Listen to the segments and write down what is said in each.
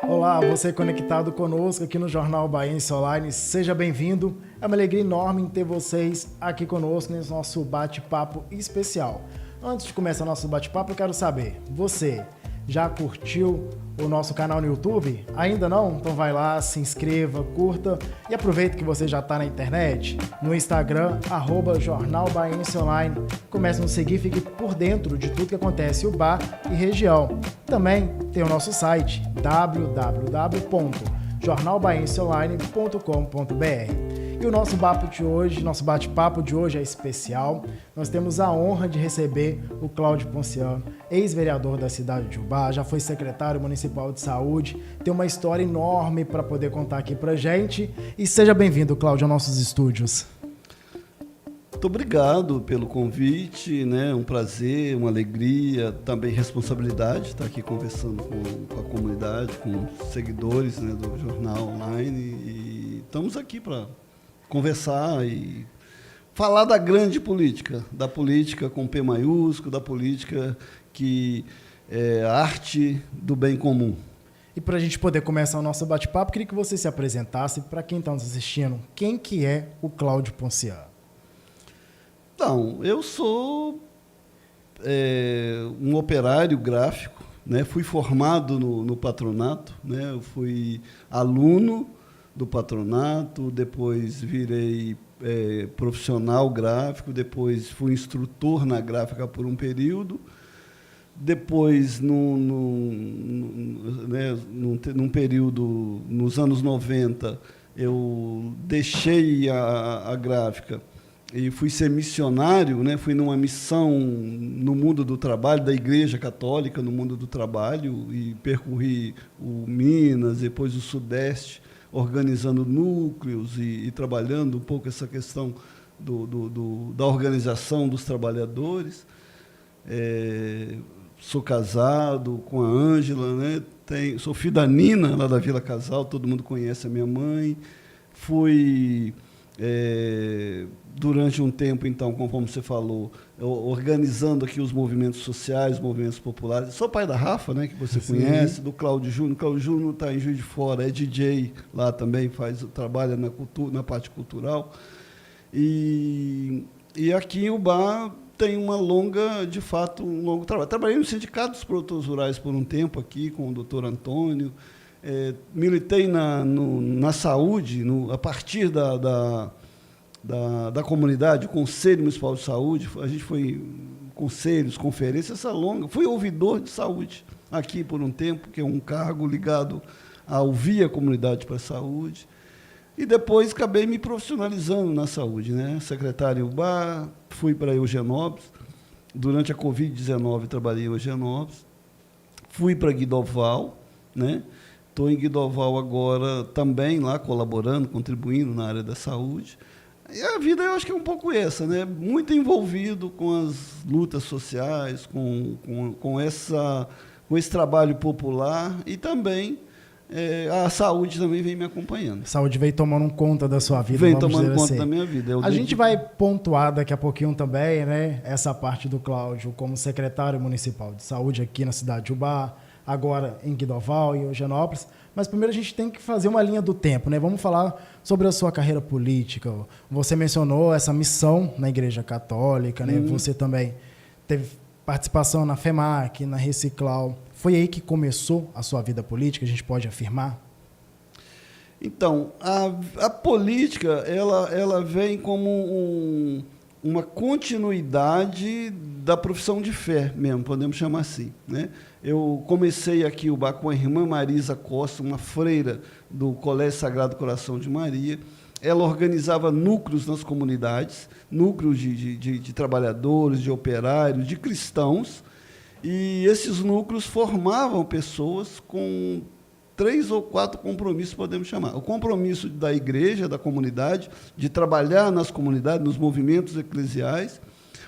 Olá, você conectado conosco aqui no Jornal Baense Online, seja bem-vindo. É uma alegria enorme ter vocês aqui conosco nesse nosso bate-papo especial. Antes de começar nosso bate-papo, eu quero saber, você já curtiu o nosso canal no YouTube? Ainda não? Então vai lá, se inscreva, curta e aproveita que você já está na internet, no Instagram, @Jornal Baense Online. Comece a nos seguir, fique por dentro de tudo que acontece em Ubá e região. Também tem o nosso site www.jornalbaenseonline.com.br. E o nosso bate-papo de hoje é especial. Nós temos a honra de receber o Cláudio Ponciano, ex-vereador da cidade de Ubá, já foi secretário municipal de saúde, tem uma história enorme para poder contar aqui pra gente. E seja bem-vindo, Cláudio, aos nossos estúdios. Muito obrigado pelo convite, né? Um prazer, uma alegria, também responsabilidade estar aqui conversando com a comunidade, com os seguidores, né, do Jornal Online. E estamos aqui para conversar e falar da grande política, da política com P maiúsculo, da política que é a arte do bem comum. E para a gente poder começar o nosso bate-papo, queria que você se apresentasse para quem está nos assistindo. Quem que é o Cláudio Ponciano? Então, eu sou um operário gráfico, né? Fui formado no patronato, né? Eu fui aluno do patronato, depois virei profissional gráfico, depois fui instrutor na gráfica por um período, depois, num período, nos anos 90, eu deixei a gráfica e fui ser missionário, né? Fui numa missão no mundo do trabalho, da Igreja Católica no mundo do trabalho, e percorri o Minas, depois o Sudeste, organizando núcleos e trabalhando um pouco essa questão da organização dos trabalhadores. Sou casado com a Ângela, né? Sou filho da Nina, lá da Vila Casal, todo mundo conhece a minha mãe. Fui, durante um tempo, então, conforme você falou, organizando aqui os movimentos sociais, movimentos populares. Sou pai da Rafa, né, que você conhece, do Cláudio Júnior. Cláudio Júnior está em Juiz de Fora, é DJ lá também, trabalha na parte cultural. E aqui em Ubá tem um longo trabalho. Trabalhei no Sindicato dos Produtores Rurais por um tempo aqui, com o doutor Antônio. Militei na saúde, a partir da comunidade, o Conselho Municipal de Saúde. A gente foi conselhos, conferências, fui ouvidor de saúde aqui por um tempo, que é um cargo ligado a ouvir a comunidade para a saúde. E depois acabei me profissionalizando na saúde, né? Secretário em Ubá, fui para Eugenópolis. Durante a Covid-19 trabalhei em Eugenópolis. Fui para Guidoval, né? Estou em Guidoval agora também lá colaborando, contribuindo na área da saúde. E a vida, eu acho que é um pouco essa, né? Muito envolvido com as lutas sociais, com esse trabalho popular, e também a saúde também vem me acompanhando. A saúde veio tomando conta da sua vida. Vem tomando conta da minha vida. A gente vai pontuar daqui a pouquinho também, né, essa parte do Cláudio como secretário municipal de saúde aqui na cidade de Ubá, agora em Guidoval e Eugenópolis. Mas primeiro a gente tem que fazer uma linha do tempo, né? Vamos falar sobre a sua carreira política. Você mencionou essa missão na Igreja Católica, né? Você também teve participação na FEMAC, na Reciclau. Foi aí que começou a sua vida política, a gente pode afirmar? Então, a política, ela vem como uma continuidade da profissão de fé mesmo, podemos chamar assim, né? Eu comecei aqui com a irmã Marisa Costa, uma freira do Colégio Sagrado Coração de Maria. Ela organizava núcleos nas comunidades, núcleos de trabalhadores, de operários, de cristãos, e esses núcleos formavam pessoas com 3 ou 4 compromissos, podemos chamar. O compromisso da igreja, da comunidade, de trabalhar nas comunidades, nos movimentos eclesiais.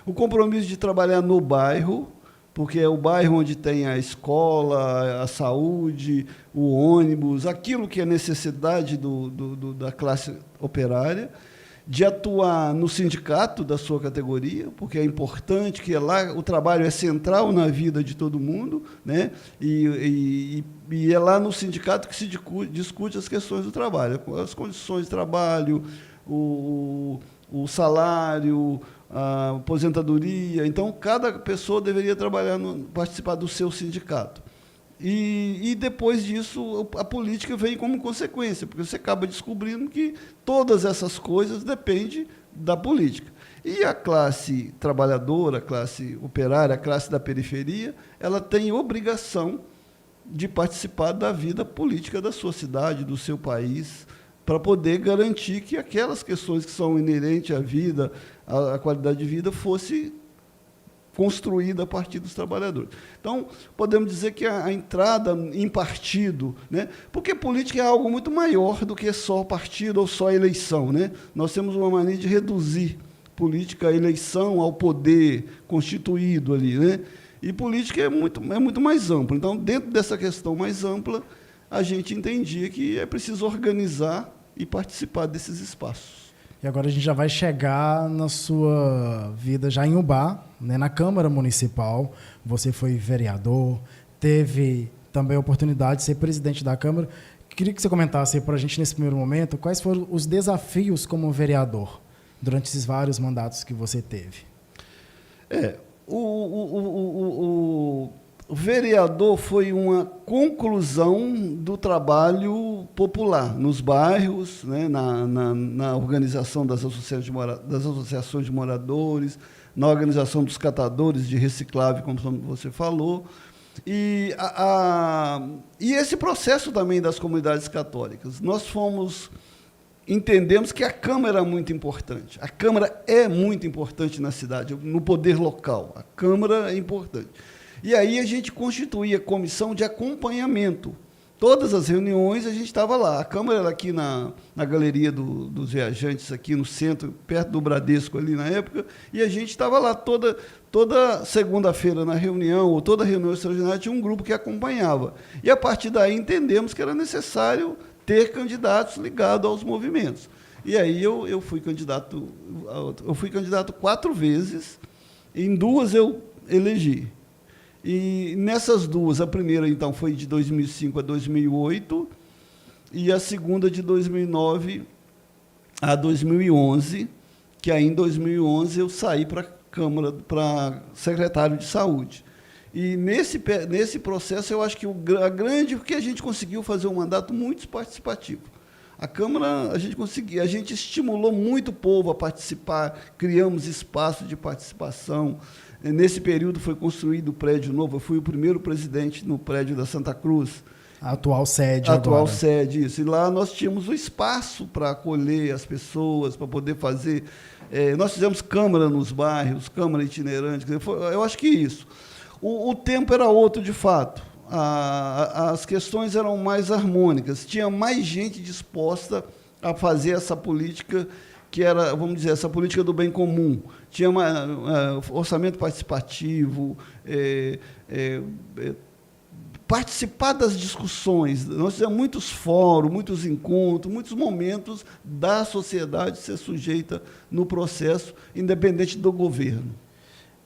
O compromisso de trabalhar no bairro, porque é o bairro onde tem a escola, a saúde, o ônibus, aquilo que é necessidade da classe operária. de atuar no sindicato da sua categoria, porque é importante que lá o trabalho é central na vida de todo mundo, né? E é lá no sindicato que se discute as questões do trabalho, as condições de trabalho, o salário, a aposentadoria. Então, cada pessoa deveria participar do seu sindicato. E depois disso, a política vem como consequência, porque você acaba descobrindo que todas essas coisas dependem da política. E a classe trabalhadora, a classe operária, a classe da periferia, ela tem obrigação de participar da vida política da sua cidade, do seu país, para poder garantir que aquelas questões que são inerentes à vida, à qualidade de vida, fosse construída a partir dos trabalhadores. Então, podemos dizer que a entrada em partido, né? Porque política é algo muito maior do que só partido ou só eleição, né? Nós temos uma mania de reduzir política à eleição, ao poder constituído ali, né? E política é muito mais ampla. Então, dentro dessa questão mais ampla, a gente entendia que é preciso organizar e participar desses espaços. E agora a gente já vai chegar na sua vida já em Ubá, né, na Câmara Municipal. Você foi vereador, teve também a oportunidade de ser presidente da Câmara. Queria que você comentasse para a gente, nesse primeiro momento, quais foram os desafios como vereador durante esses vários mandatos que você teve. O vereador foi uma conclusão do trabalho popular nos bairros, né, na organização das associações de moradores, na organização dos catadores de reciclável, como você falou, e esse processo também das comunidades católicas. Nós entendemos que a Câmara é muito importante. A Câmara é muito importante na cidade, no poder local. A Câmara é importante. E aí a gente constituía comissão de acompanhamento. Todas as reuniões a gente estava lá. A Câmara era aqui na Galeria dos Viajantes, aqui no centro, perto do Bradesco ali na época, e a gente estava lá toda segunda-feira na reunião, ou toda reunião extraordinária, tinha um grupo que acompanhava. E a partir daí entendemos que era necessário ter candidatos ligados aos movimentos. E aí eu fui candidato 4 vezes, em 2 eu elegi. E nessas 2, a primeira, então, foi de 2005 a 2008, e a segunda de 2009 a 2011, que aí em 2011 eu saí para a Câmara, para secretário de Saúde. E nesse processo, eu acho que porque a gente conseguiu fazer um mandato muito participativo. A Câmara, a gente estimulou muito o povo a participar, criamos espaço de participação. Nesse período foi construído o prédio novo, eu fui o primeiro presidente no prédio da Santa Cruz. A atual sede agora. A atual agora. Sede, isso. E lá nós tínhamos o espaço para acolher as pessoas, para poder fazer... nós fizemos câmara nos bairros, câmara itinerante, eu acho que isso. O tempo era outro, de fato. As questões eram mais harmônicas, tinha mais gente disposta a fazer essa política que era, vamos dizer, essa política do bem comum. Tinha orçamento participativo, participar das discussões. Nós fizemos muitos fóruns, muitos encontros, muitos momentos da sociedade ser sujeita no processo, independente do governo.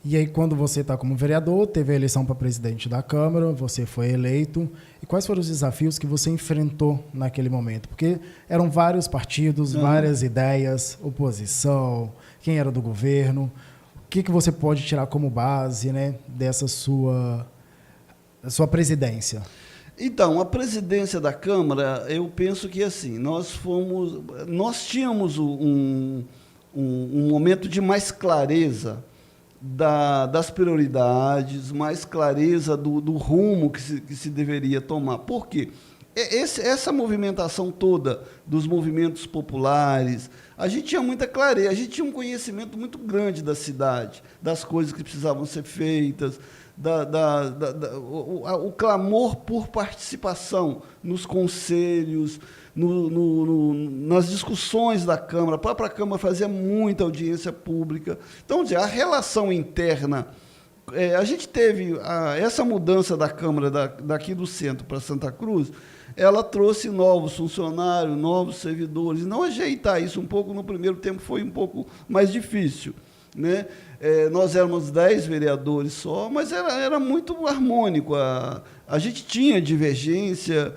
E aí, quando você está como vereador, teve a eleição para presidente da Câmara, você foi eleito. E quais foram os desafios que você enfrentou naquele momento? Porque eram vários partidos, várias ideias, oposição, quem era do governo. O que você pode tirar como base, né, dessa sua presidência? Então, a presidência da Câmara, eu penso que assim, nós tínhamos um momento de mais clareza das prioridades, mais clareza do rumo que se deveria tomar. Por quê? Essa movimentação toda dos movimentos populares, a gente tinha muita clareza, a gente tinha um conhecimento muito grande da cidade, das coisas que precisavam ser feitas, o clamor por participação nos conselhos, nas discussões da Câmara. A própria Câmara fazia muita audiência pública. Então, a relação interna a gente teve essa mudança da Câmara daqui do centro para Santa Cruz, ela trouxe novos funcionários, novos servidores. Não ajeitar isso um pouco no primeiro tempo foi um pouco mais difícil, né? Nós éramos 10 vereadores só, mas era muito harmônico. A gente tinha divergência,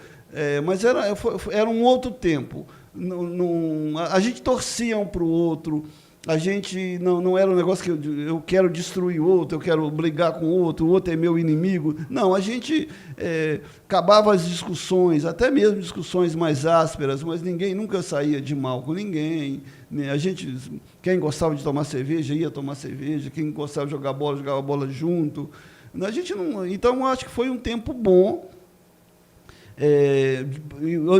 mas era um outro tempo. A gente torcia um para o outro. A gente não era um negócio que eu quero destruir o outro, eu quero brigar com o outro é meu inimigo. Não, a gente acabava as discussões, até mesmo discussões mais ásperas, mas ninguém nunca saía de mal com ninguém. A gente, quem gostava de tomar cerveja, ia tomar cerveja, quem gostava de jogar bola, jogava bola junto. A gente não, então, acho que foi um tempo bom.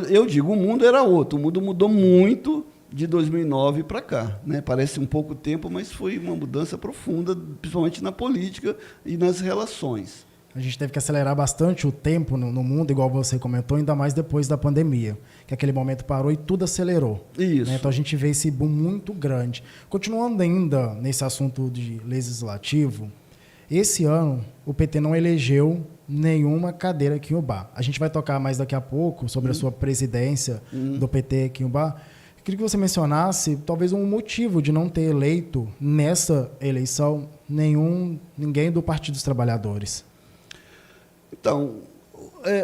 Eu digo, o mundo era outro, o mundo mudou muito de 2009 para cá, né? Parece um pouco tempo, mas foi uma mudança profunda, principalmente na política e nas relações. A gente teve que acelerar bastante o tempo no mundo, igual você comentou, ainda mais depois da pandemia, que aquele momento parou e tudo acelerou. Isso. Né? Então a gente vê esse boom muito grande. Continuando ainda nesse assunto de legislativo, esse ano o PT não elegeu nenhuma cadeira aqui em Ubá. A gente vai tocar mais daqui a pouco sobre a sua presidência do PT aqui em Ubá. Queria que você mencionasse talvez um motivo de não ter eleito nessa eleição ninguém do Partido dos Trabalhadores. Então,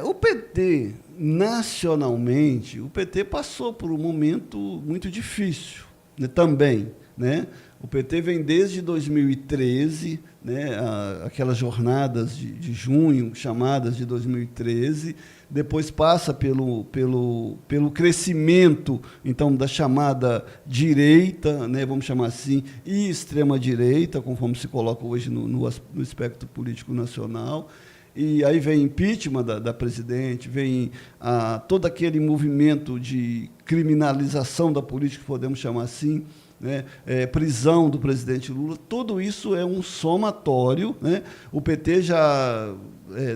o PT, nacionalmente, o PT passou por um momento muito difícil, né, também, né? O PT vem desde 2013, né, aquelas jornadas de junho, chamadas de 2013, depois passa pelo crescimento, então, da chamada direita, né, vamos chamar assim, e extrema-direita, conforme se coloca hoje no espectro político nacional. E aí vem impeachment da presidente, vem todo aquele movimento de criminalização da política, podemos chamar assim, né? Prisão do presidente Lula, tudo isso é um somatório, né? O PT já,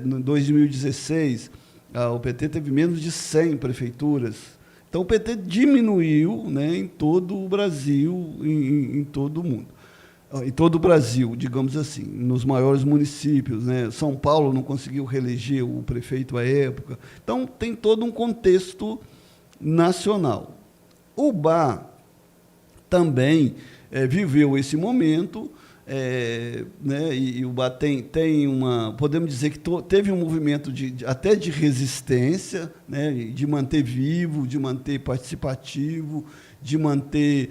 em 2016, o PT teve menos de 100 prefeituras. Então, o PT diminuiu, né, em todo o Brasil, em todo o mundo. Em todo o Brasil, digamos assim, nos maiores municípios, né? São Paulo não conseguiu reeleger o prefeito à época. Então, tem todo um contexto nacional. O Ubá também viveu esse momento, né? E o Ubá tem uma... Podemos dizer que teve um movimento até de resistência, né? De manter vivo, de manter participativo, de manter...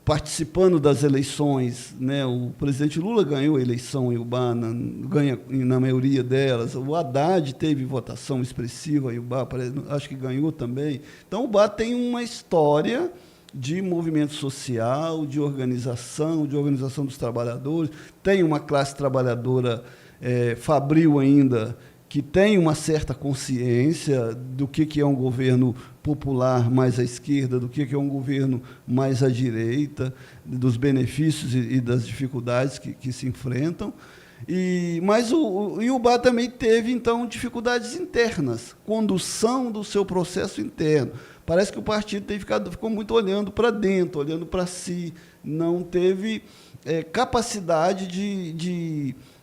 participando das eleições, né? O presidente Lula ganhou a eleição em Ubá, ganha na maioria delas. O Haddad teve votação expressiva em Ubá, acho que ganhou também. Então, o Ubá tem uma história de movimento social, de organização dos trabalhadores. Tem uma classe trabalhadora fabril ainda, que tem uma certa consciência do que é um governo popular mais à esquerda, do que é um governo mais à direita, dos benefícios e das dificuldades que se enfrentam. Mas o Ubá também teve, então, dificuldades internas, condução do seu processo interno. Parece que o partido ficou muito olhando para dentro, olhando para si, não teve capacidade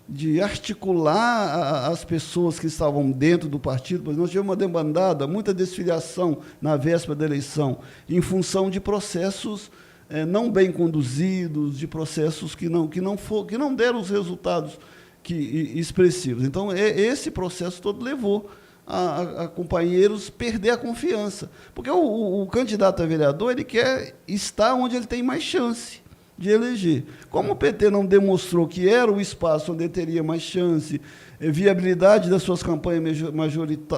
de articular as pessoas que estavam dentro do partido. Pois nós tivemos uma debandada, muita desfiliação na véspera da eleição, em função de processos não bem conduzidos, de processos que não deram os resultados expressivos. Então, esse processo todo levou a companheiros perder a confiança. Porque o candidato a vereador, ele quer estar onde ele tem mais chance de eleger. Como o PT não demonstrou que era o espaço onde ele teria mais chance, viabilidade das suas campanhas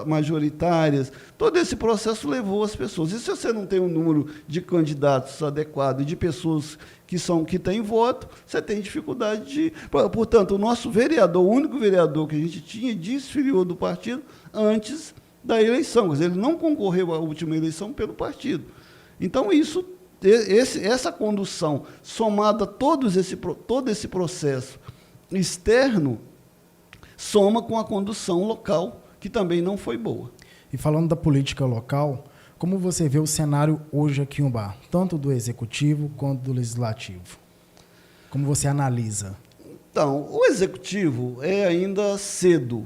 majoritárias, todo esse processo levou as pessoas. E se você não tem um número de candidatos adequado e de pessoas que têm voto, você tem dificuldade de... Portanto, o nosso vereador, o único vereador que a gente tinha, desfiliou do partido antes da eleição. Quer dizer, ele não concorreu à última eleição pelo partido. Então, essa condução, somada a todo esse processo externo, soma com a condução local, que também não foi boa. E falando da política local, como você vê o cenário hoje aqui em Ubá, tanto do executivo quanto do legislativo? Como você analisa? Então, o executivo é ainda cedo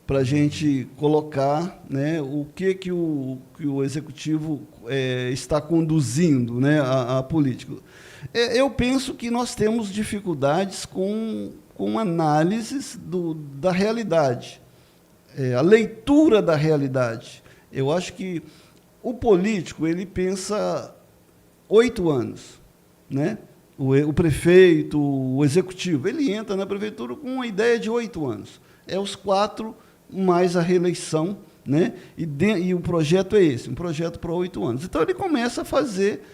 para a gente colocar, né, o que o executivo está conduzindo, né, a política. Eu penso que nós temos dificuldades com análises da realidade, a leitura da realidade. Eu acho que o político ele pensa 8 anos, né? O prefeito, o executivo, ele entra na prefeitura com uma ideia de 8 anos. É os 4 mais a reeleição, né? E o projeto é esse, um projeto para 8 anos. Então, ele começa a fazer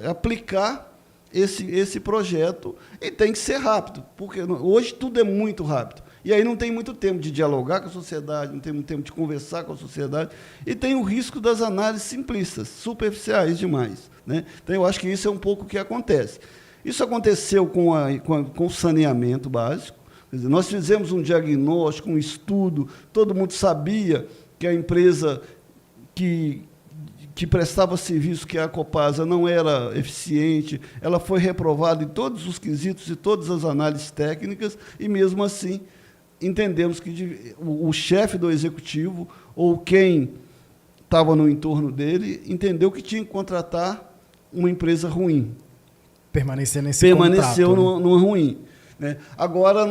aplicar esse projeto, e tem que ser rápido, porque hoje tudo é muito rápido. E aí não tem muito tempo de dialogar com a sociedade, não tem muito tempo de conversar com a sociedade, e tem o risco das análises simplistas, superficiais demais, né? Então, eu acho que isso é um pouco o que acontece. Isso aconteceu com o saneamento básico. Quer dizer, nós fizemos um diagnóstico, um estudo, todo mundo sabia que a empresa que prestava serviço, que é a Copasa, não era eficiente, ela foi reprovada em todos os quesitos e todas as análises técnicas, e, mesmo assim, entendemos que o chefe do executivo, ou quem estava no entorno dele, entendeu que tinha que contratar uma empresa ruim. Permaneceu numa ruim. Né? Agora,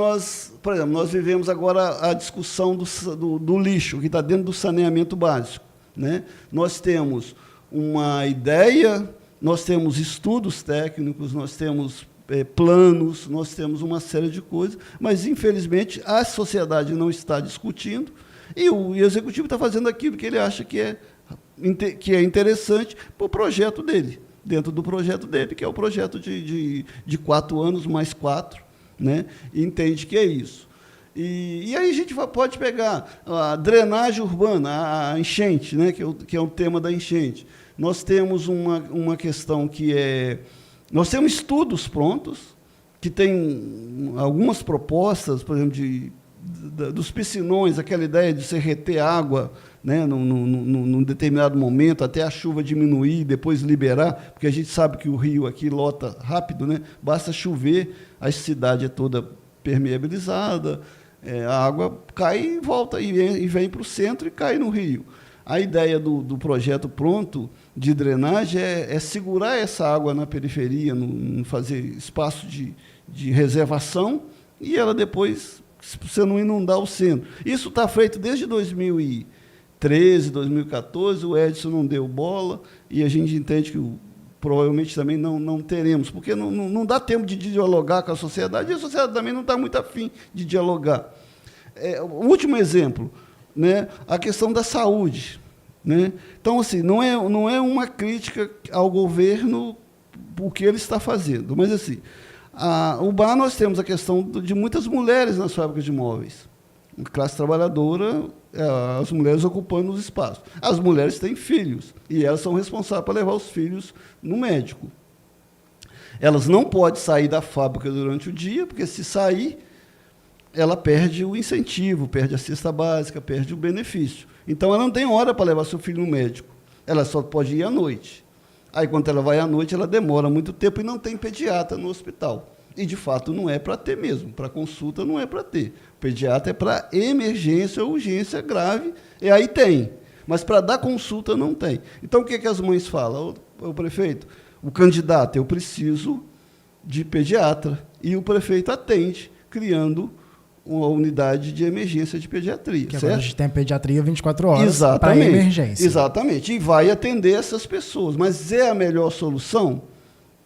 por exemplo, nós vivemos agora a discussão do lixo, que está dentro do saneamento básico. Né? Nós temos uma ideia, nós temos estudos técnicos, nós temos planos, nós temos uma série de coisas, mas, infelizmente, a sociedade não está discutindo, e o executivo está fazendo aquilo que ele acha que é interessante para o projeto dele, dentro do projeto dele, que é o projeto de 4 anos mais 4, né? E entende que é isso. E aí a gente pode pegar a drenagem urbana, a enchente, né, que é o tema da enchente. Nós temos uma questão que é... Nós temos estudos prontos, que tem algumas propostas, por exemplo, dos piscinões, aquela ideia de você reter água, né, num determinado momento, até a chuva diminuir, depois liberar, porque a gente sabe que o rio aqui lota rápido, né? Basta chover, a cidade é toda permeabilizada, a água cai e volta, e vem para o centro e cai no rio. A ideia do projeto pronto de drenagem é segurar essa água na periferia, fazer espaço de reservação, e ela depois, você não inundar o centro. Isso está feito desde 2013, 2014, o Edson não deu bola, e a gente entende que provavelmente também não teremos, porque não dá tempo de dialogar com a sociedade, e a sociedade também não está muito afim de dialogar. O último exemplo, né, a questão da saúde. Né? Então, assim, não é uma crítica ao governo o que ele está fazendo, mas, assim, o BAR nós temos a questão de muitas mulheres nas fábricas de móveis. Classe trabalhadora, as mulheres ocupando os espaços. As mulheres têm filhos, e elas são responsáveis por levar os filhos no médico. Elas não podem sair da fábrica durante o dia, porque, se sair, ela perde o incentivo, perde a cesta básica, perde o benefício. Então, ela não tem hora para levar seu filho no médico. Ela só pode ir à noite. Aí, quando ela vai à noite, ela demora muito tempo e não tem pediatra no hospital. E, de fato, não é para ter mesmo. Para consulta, não é para ter. O pediatra é para emergência ou urgência grave, e aí tem. Mas para dar consulta, não tem. Então, o que as mães falam? O prefeito, o candidato, eu preciso de pediatra. E o prefeito atende, criando uma unidade de emergência de pediatria. Que agora a gente tem a pediatria 24 horas para Exatamente, emergência. Exatamente. E vai atender essas pessoas. Mas é a melhor solução?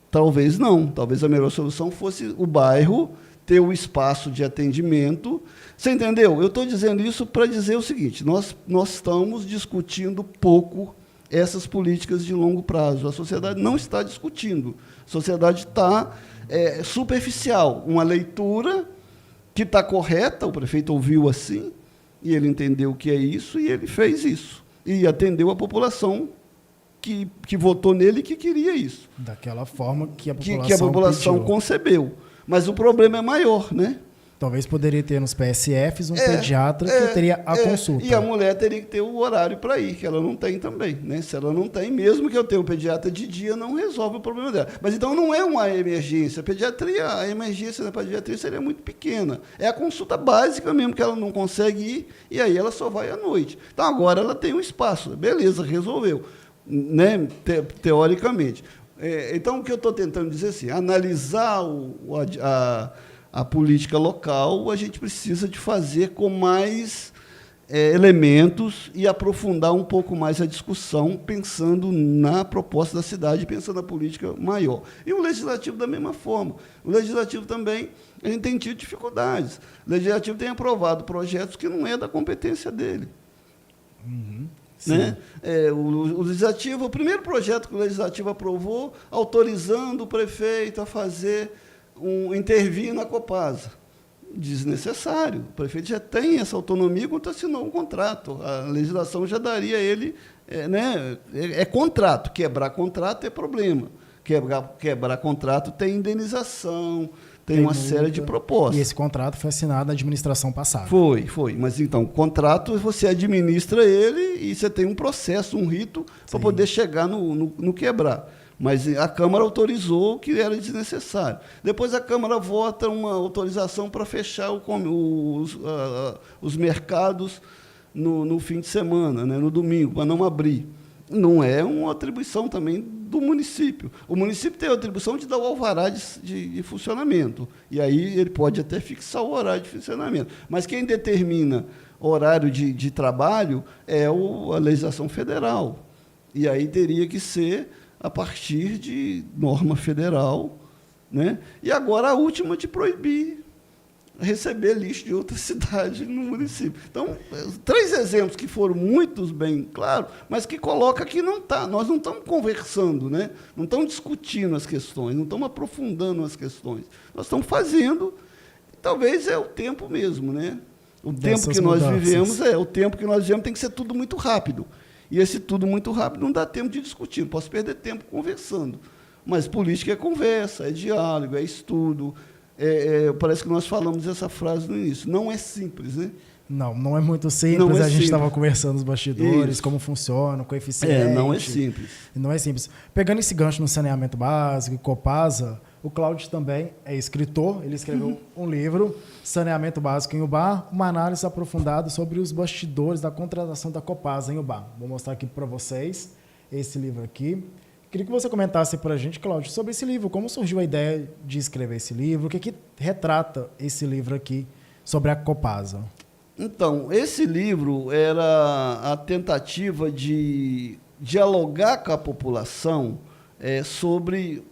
Talvez não. Talvez a melhor solução fosse o bairro ter o espaço de atendimento. Você entendeu? Eu estou dizendo isso para dizer o seguinte: nós estamos discutindo pouco essas políticas de longo prazo. A sociedade não está discutindo. A sociedade está superficial. Uma leitura que está correta, o prefeito ouviu assim, e ele entendeu o que é isso, e ele fez isso. E atendeu a população que votou nele e que queria isso. Daquela forma que a população pediu. Concebeu. Mas o problema é maior, né? Talvez poderia ter nos PSFs um pediatra que teria a consulta. E a mulher teria que ter o horário para ir, que ela não tem também. Né? Se ela não tem, mesmo que eu tenha um pediatra de dia, não resolve o problema dela. Mas então não é uma emergência. A emergência da pediatria seria muito pequena. É a consulta básica mesmo, que ela não consegue ir, e aí ela só vai à noite. Então agora ela tem um espaço. Beleza, resolveu. Né? Teoricamente. Então o que eu estou tentando dizer assim, analisar a política local, a gente precisa de fazer com mais elementos e aprofundar um pouco mais a discussão, pensando na proposta da cidade, pensando na política maior. E o Legislativo da mesma forma. O Legislativo também, a gente tem tido dificuldades. O Legislativo tem aprovado projetos que não é da competência dele. Uhum. Né? O Legislativo, o primeiro projeto que o Legislativo aprovou, autorizando o prefeito a fazer intervir na Copasa. Desnecessário. O prefeito já tem essa autonomia quando assinou um contrato. A legislação já daria a ele... né? Contrato. Quebrar contrato é problema. Quebrar contrato tem indenização, tem uma série de propostas. E esse contrato foi assinado na administração passada. Foi. Mas, então, o contrato, você administra ele e você tem um processo, um rito, para poder chegar no quebrar. Mas a Câmara autorizou o que era desnecessário. Depois a Câmara vota uma autorização para fechar os mercados no fim de semana, né, no domingo, para não abrir. Não é uma atribuição também do município. O município tem a atribuição de dar o alvará de funcionamento. E aí ele pode até fixar o horário de funcionamento. Mas quem determina horário de trabalho é a legislação federal. E aí teria que ser a partir de norma federal, né? E agora a última de proibir receber lixo de outra cidade no município. Então, 3 exemplos que foram muito bem claros, mas que coloca que não está. Nós não estamos conversando, né? Não estamos discutindo as questões, não estamos aprofundando as questões. Nós estamos fazendo, talvez é o tempo mesmo, né? O tempo que nós vivemos tem que ser tudo muito rápido. E esse tudo muito rápido não dá tempo de discutir, não posso perder tempo conversando. Mas política é conversa, é diálogo, é estudo. Parece que nós falamos essa frase no início. Não é simples, né? Não é muito simples. A gente estava conversando nos bastidores, como funciona, o coeficiente. Não é simples. Não é simples. Pegando esse gancho no saneamento básico, Copasa, o Cláudio também é escritor. Ele escreveu um livro, Saneamento Básico em Ubá, uma análise aprofundada sobre os bastidores da contratação da Copasa em Ubá. Vou mostrar aqui para vocês esse livro aqui. Queria que você comentasse para a gente, Cláudio, sobre esse livro. Como surgiu a ideia de escrever esse livro? O que retrata esse livro aqui sobre a Copasa? Então, esse livro era a tentativa de dialogar com a população sobre...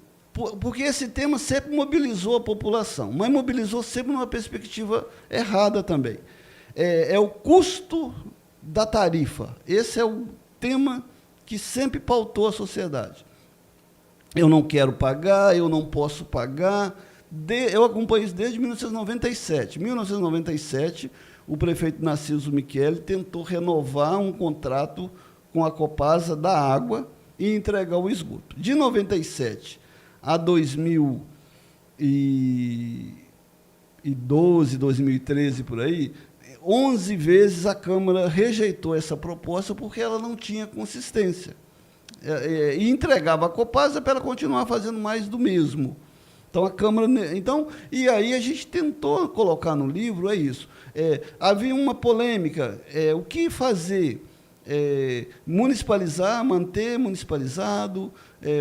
Porque esse tema sempre mobilizou a população, mas mobilizou sempre numa perspectiva errada também. É o custo da tarifa. Esse é o tema que sempre pautou a sociedade. Eu não quero pagar, eu não posso pagar. Eu acompanho isso desde 1997. Em 1997, o prefeito Narciso Michele tentou renovar um contrato com a Copasa da água e entregar o esgoto. De 97 a 2012, 2013, por aí, 11 vezes a Câmara rejeitou essa proposta porque ela não tinha consistência. E entregava a Copasa para ela continuar fazendo mais do mesmo. Então, a Câmara... e aí a gente tentou colocar no livro, isso. Havia uma polêmica, o que fazer? Municipalizar, manter municipalizado,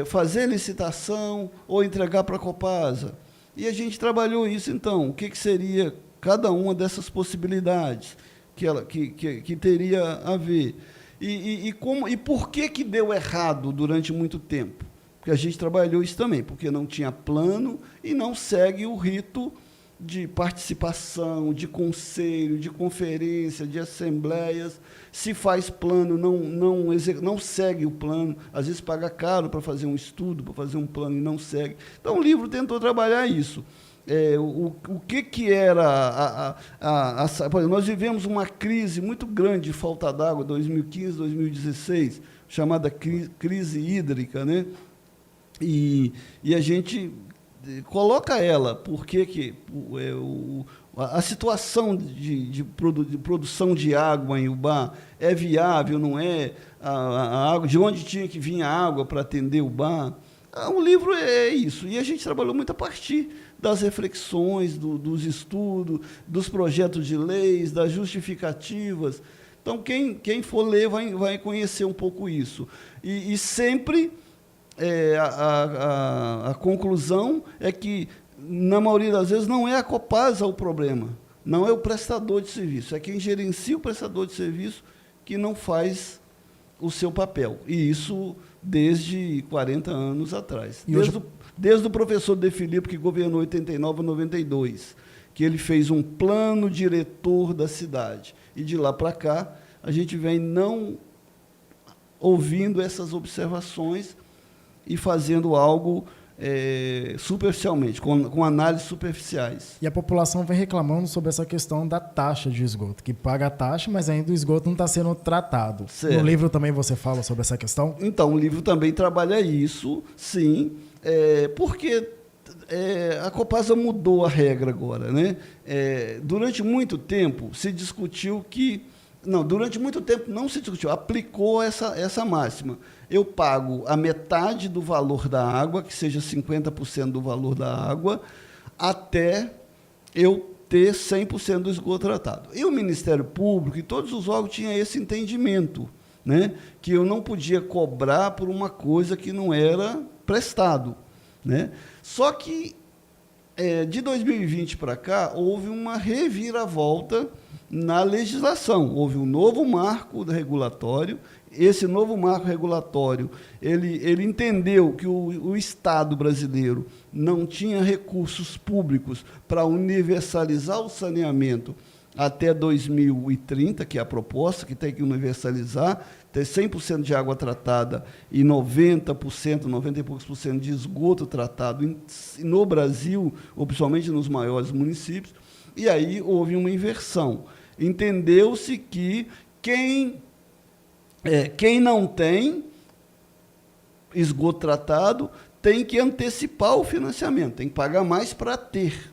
fazer licitação ou entregar para a Copasa. E a gente trabalhou isso, então, o que seria cada uma dessas possibilidades que teria a ver. E por que deu errado durante muito tempo? Porque a gente trabalhou isso também, porque não tinha plano e não segue o rito de participação, de conselho, de conferência, de assembleias. Se faz plano, não segue o plano, às vezes paga caro para fazer um estudo, para fazer um plano e não segue. Então, o livro tentou trabalhar isso. O que era... nós vivemos uma crise muito grande de falta d'água, 2015, 2016, chamada crise hídrica, né? E a gente coloca ela, porque a situação de produção de água em Ubá é viável, não é? A água, de onde tinha que vir a água para atender Ubá? O livro é isso. E a gente trabalhou muito a partir das reflexões, dos estudos, dos projetos de leis, das justificativas. Então, quem for ler vai conhecer um pouco isso. E sempre a conclusão é que, na maioria das vezes, não é a Copasa o problema, não é o prestador de serviço, é quem gerencia o prestador de serviço que não faz o seu papel. E isso desde 40 anos atrás. Desde o professor De Filippo, que governou 89 a 92, que ele fez um plano diretor da cidade. E de lá para cá, a gente vem não ouvindo essas observações e fazendo algo superficialmente, com análises superficiais. E a população vem reclamando sobre essa questão da taxa de esgoto, que paga a taxa, mas ainda o esgoto não está sendo tratado. Certo. No livro também você fala sobre essa questão? Então, o livro também trabalha isso, sim, porque a Copasa mudou a regra agora, né? Durante muito tempo se discutiu que... Não, durante muito tempo não se discutiu, aplicou essa máxima. Eu pago a metade do valor da água, que seja 50% do valor da água, até eu ter 100% do esgoto tratado. E o Ministério Público e todos os órgãos tinham esse entendimento, né? Que eu não podia cobrar por uma coisa que não era prestado, né? Só que, de 2020 para cá, houve uma reviravolta na legislação. Houve um novo marco regulatório. Esse novo marco regulatório, ele entendeu que o Estado brasileiro não tinha recursos públicos para universalizar o saneamento até 2030, que é a proposta, que tem que universalizar, ter 100% de água tratada e 90%, 90 e poucos por cento de esgoto tratado no Brasil, ou principalmente nos maiores municípios. E aí houve uma inversão. Entendeu-se que quem não tem esgoto tratado tem que antecipar o financiamento, tem que pagar mais para ter.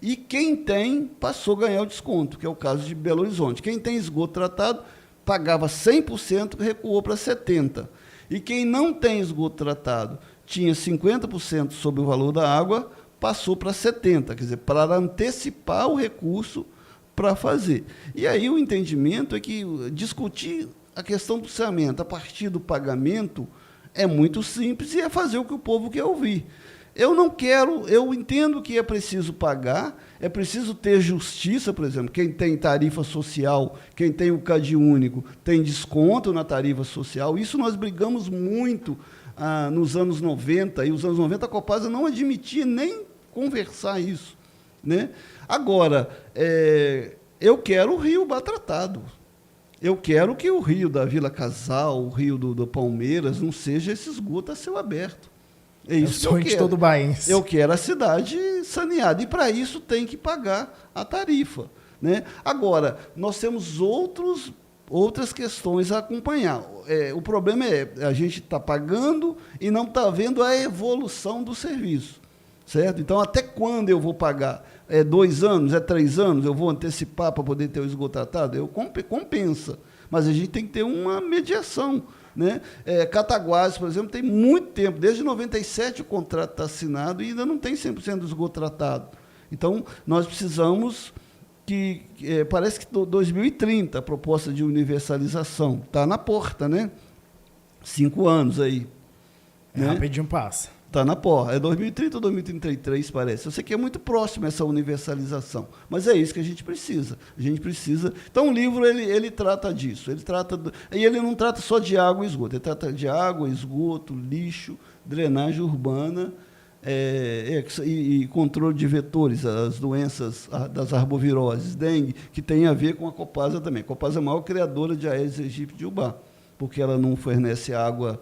E quem tem passou a ganhar o desconto, que é o caso de Belo Horizonte. Quem tem esgoto tratado pagava 100%, recuou para 70%. E quem não tem esgoto tratado tinha 50% sobre o valor da água, passou para 70%, quer dizer, para antecipar o recurso para fazer. E aí o entendimento é que discutir a questão do saneamento a partir do pagamento é muito simples e é fazer o que o povo quer ouvir. Eu entendo que é preciso pagar, é preciso ter justiça, por exemplo, quem tem tarifa social, quem tem o CAD único, tem desconto na tarifa social. Isso nós brigamos muito nos anos 90, e os anos 90 a Copasa não admitia nem conversar isso, né? Agora, eu quero o rio Ubá tratado. Eu quero que o rio da Vila Casal, o rio do Palmeiras, não seja esse esgoto a céu aberto. É isso que eu quero. Todo baense. Eu quero a cidade saneada. E, para isso, tem que pagar a tarifa, né? Agora, nós temos outras questões a acompanhar. O problema é a gente está pagando e não está vendo a evolução do serviço, certo? Então, até quando eu vou pagar? 2 anos? 3 anos? Eu vou antecipar para poder ter o esgoto tratado? Compensa. Mas a gente tem que ter uma mediação, né? Cataguases, por exemplo, tem muito tempo, desde 97 o contrato está assinado e ainda não tem 100% do esgoto tratado. Então, nós precisamos que... parece que 2030, a proposta de universalização, está na porta, né? 5 anos aí. Né? Rapidinho passa. Está na porta. É 2030 ou 2033, parece. Eu sei que é muito próximo essa universalização, mas é isso que a gente precisa. A gente precisa... Então, o livro, ele trata disso. E ele não trata só de água e esgoto. Ele trata de água, esgoto, lixo, drenagem urbana e controle de vetores, as doenças das arboviroses, dengue, que tem a ver com a Copasa também. A Copasa é a maior criadora de Aedes aegypti de Ubá, porque ela não fornece água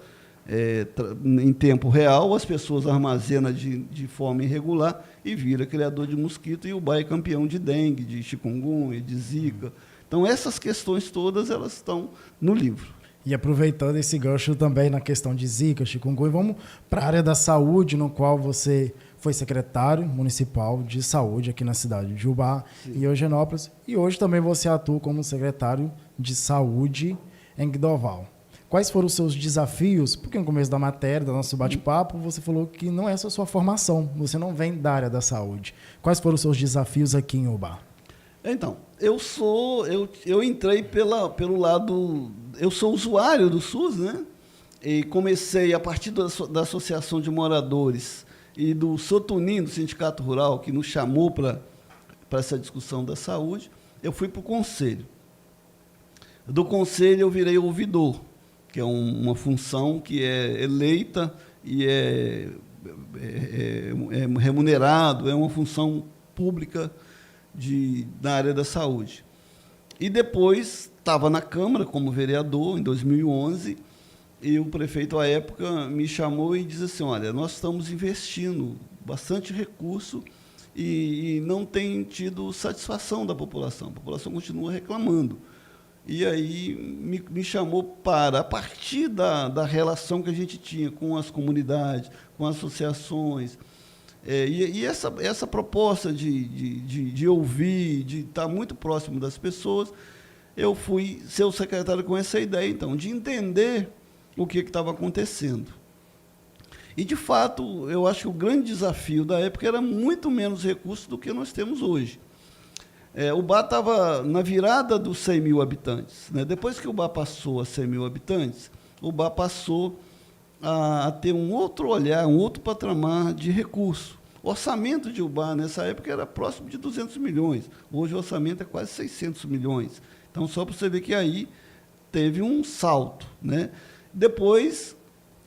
em tempo real, as pessoas armazenam de forma irregular e vira criador de mosquito, e o Ubá é campeão de dengue, de chikungunya, de zika. Então, essas questões todas, elas estão no livro. E aproveitando esse gancho também na questão de zika, chikungunya, vamos para a área da saúde, no qual você foi secretário municipal de saúde aqui na cidade de Ubá e Eugenópolis. E hoje também você atua como secretário de saúde em Guidoval. Quais foram os seus desafios? Porque no começo da matéria, do nosso bate-papo, você falou que não é essa a sua formação, você não vem da área da saúde. Quais foram os seus desafios aqui em Ubá? Então, eu entrei pelo lado, eu sou usuário do SUS, né? E comecei a partir da Associação de Moradores e do Sotunim, do Sindicato Rural, que nos chamou para essa discussão da saúde, eu fui para o Conselho. Do Conselho eu virei ouvidor, que é uma função que é eleita e é remunerado, é uma função pública na área da saúde. E depois estava na Câmara como vereador, em 2011, e o prefeito, à época, me chamou e disse assim, olha, nós estamos investindo bastante recurso e não tem tido satisfação da população. A população continua reclamando. E aí me chamou para, a partir da relação que a gente tinha com as comunidades, com associações, e essa proposta de ouvir, de estar muito próximo das pessoas, eu fui ser o secretário com essa ideia, então, de entender o que estava acontecendo. E, de fato, eu acho que o grande desafio da época era muito menos recursos do que nós temos hoje. O Ubá estava na virada dos 100 mil habitantes. Né? Depois que o Ubá passou a 100 mil habitantes, o Ubá passou a ter um outro olhar, um outro patamar de recurso. O orçamento de Ubá, nessa época, era próximo de 200 milhões. Hoje o orçamento é quase 600 milhões. Então, só para você ver que aí teve um salto. Né? Depois,